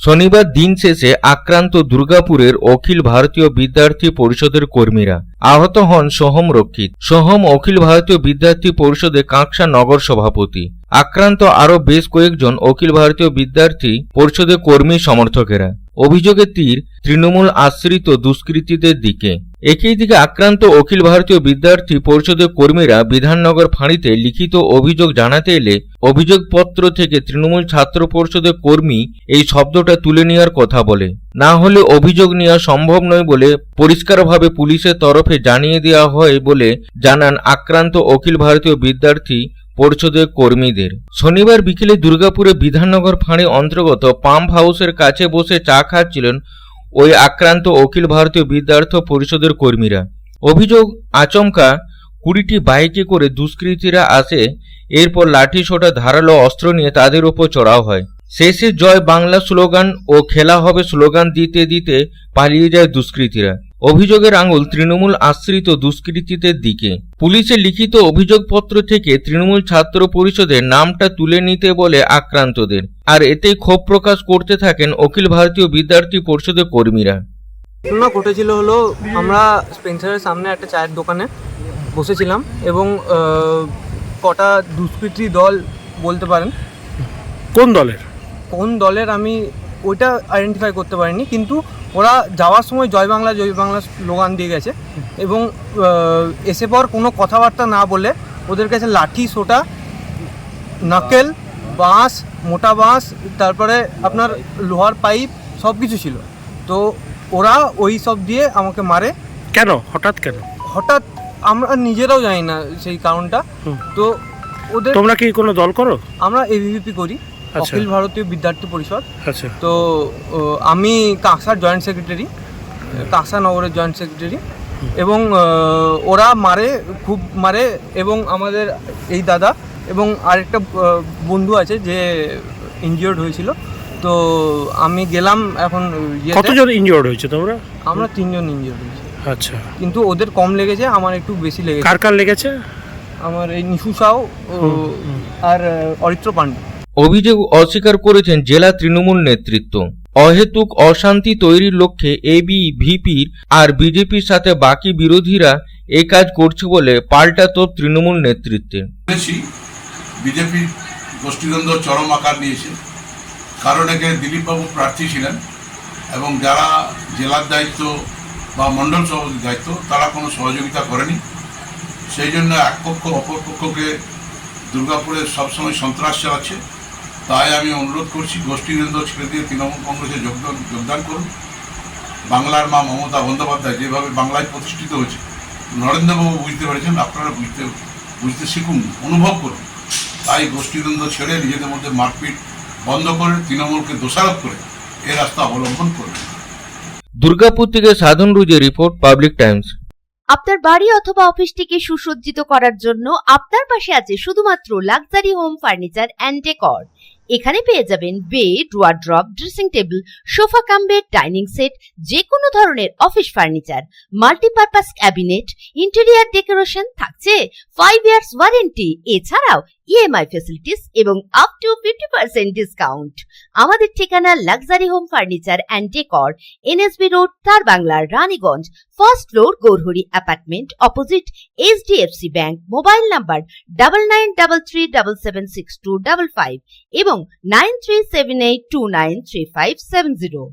শনিবার দিন শেষে আক্রান্ত দুর্গাপুরের অখিল ভারতীয় বিদ্যার্থী পরিষদের কর্মীরা। আহত হন সোহম রক্ষিত। সোহম অখিল ভারতীয় বিদ্যার্থী পরিষদে কাঁকসা নগর সভাপতি। আক্রান্ত আরও বেশ কয়েকজন অখিল ভারতীয় বিদ্যার্থী পরিষদের কর্মী সমর্থকেরা। অভিযোগের তীর তৃণমূল আশ্রিত দুষ্কৃতীদের দিকে। একই দিকে আক্রান্ত অখিল ভারতীয় বিদ্যার্থী পরিষদের কর্মীরা বিধাননগর ফাঁড়িতে লিখিত অভিযোগ জানাতে এলে অভিযোগপত্র থেকে তৃণমূল ছাত্র পরিষদের কর্মী এই শব্দটা তুলে নেওয়ার কথা বলে। না হলে অভিযোগ নেওয়া সম্ভব নয় বলে পরিষ্কারভাবে পুলিশের তরফে জানিয়ে দেওয়া হয় বলে জানান আক্রান্ত অখিল ভারতীয় বিদ্যার্থী পরিষদের কর্মীদের। শনিবার বিকেলে দুর্গাপুরে বিধাননগর ফাঁড়ি অন্তর্গত পাম্প হাউসের কাছে বসে চা খাচ্ছিলেন ওই আক্রান্ত অখিল ভারতীয় বিদ্যার্থী পরিষদের কর্মীরা। অভিযোগ, আচমকা 20টি বাইকে করে দুষ্কৃতীরা আসে, এরপর লাঠি সোটা ধারালো অস্ত্র নিয়ে তাদের ওপর চড়াও হয়। শেষে জয় বাংলা স্লোগান ও খেলা হবে স্লোগান দিতে দিতে পালিয়ে যায় দুষ্কৃতীরা। অভিযোগের আঙুল তৃণমূল আশ্রিত দুষ্কৃতীদের দিকে। পুলিশের লিখিত অভিযোগপত্র থেকে তৃণমূল ছাত্র পরিষদের নামটা তুলে নিতে বলে আক্রান্তদের, আর এতেই ক্ষোভ প্রকাশ করতে থাকেন অখিল ভারতীয় বিদ্যার্থী পরিষদের কর্মীরা। ঘটনা ঘটেছিল হলো, আমরা স্পেন্সারের সামনে একটা চায়ের দোকানে বসেছিলাম এবং কটা দুষ্কৃতী দল বলতে পারেন। কোন দলের আমি ওইটা আইডেন্টিফাই করতে পারিনি, কিন্তু ওরা যাওয়ার সময় জয় বাংলা স্লোগান দিয়ে গেছে এবং এসে পর কোনো কথাবার্তা না বলে ওদের কাছে লাঠি সোটা নাকেল বাঁশ মোটা বাঁশ তারপরে আপনার লোহার পাইপ সব কিছু ছিল। তো ওরা ওই সব দিয়ে আমাকে মারে। কেন হঠাৎ আমরা নিজেরাও জানি না সেই কারণটা। তো ওদের, তোমরা কি কোনো দল করো? আমরা এবিভিপি করি, অখিল ভারতীয় বিদ্যার্থী পরিষদ। আচ্ছা। তো আমি কাঁকসার জয়েন্ট সেক্রেটারি, কাঁকসা নগরের জয়েন্ট সেক্রেটারি। এবং ওরা খুব মারে এবং আমাদের এই দাদা এবং আরেকটা বন্ধু আছে যে ইনজিওর্ড হয়েছিল। তো আমি গেলাম এখন। কতজন ইনজিওর্ড হয়েছে তোমরা? আমরা 3 জন ইনজিওর্ড হয়েছি। আচ্ছা। কিন্তু ওদের কম লেগেছে, আমার একটু বেশি লেগেছে। কার লেগেছে? আমার এই নিশু সাউ আর অরিত্র পান্ডে। অভিযোগ অস্বীকার করেছেন জেলা তৃণমূল নেতৃত্ব। অহেতুক অশান্তি তৈরির লক্ষ্যে এবিভিপির আর বিজেপির সাথে বাকি বিরোধীরা এই কাজ করছে বলে পাল্টা তোপ তৃণমূল নেতৃত্বে। বিজেপি গোষ্ঠীদ্বন্দ্ব চরম আকার নিয়েছে, কারণ এখানে দিলীপবাবু প্রার্থী ছিলেন এবং যারা জেলার দায়িত্ব বা মণ্ডল সভাপতির দায়িত্ব তারা কোনো সহযোগিতা করেনি। সেই জন্য এক পক্ষ অপর পক্ষকে দুর্গাপুরে সবসময় সন্ত্রাস চালাচ্ছে। তাই আমি অনুরোধ করছি, গোষ্ঠীদ্বন্দ্ব ছেড়ে দিয়ে তৃণমূল কংগ্রেসে যোগদান করুন। বাংলার মা মমতা বন্দ্যোপাধ্যায় যেভাবে বাংলায় প্রতিষ্ঠিত হয়েছে, নরেন্দ্রবাবু বুঝতে পেরেছেন, আপনারা বুঝতে শিখুন, অনুভব করুন। তাই গোষ্ঠীদ্বন্দ্ব ছেড়ে নিজেদের মধ্যে মারপিট বন্ধ করে তৃণমূলকে দোষারোপ করে এই রাস্তা অবলম্বন করবেন। দুর্গাপুর থেকে সাধন রুজের রিপোর্ট, পাবলিক টাইমস। আপনার বাড়ি অথবা অফিসটিকে সুসজ্জিত করার জন্য আপনার পাশে আছে শুধুমাত্র luxury home furniture and decor. এখানে পেয়ে যাবেন bed, wardrobe, dressing table, sofa cum bed, dining set, যে কোনো ধরনের office furniture, multipurpose cabinet, interior decoration, থাকছে 5 ইয়ার্স ওয়ারেন্টি। এছাড়াও ইএমআই ফ্যাসিলিটিস এবং আপ টু 50% ডিসকাউন্ট। আমাদের ঠিকানা luxury home furniture and decor, NSB road, Tarbangla, Raniganj, first floor, Gourhari apartment, opposite HDFC bank. Mobile number 9933776255 এবং 9378293570।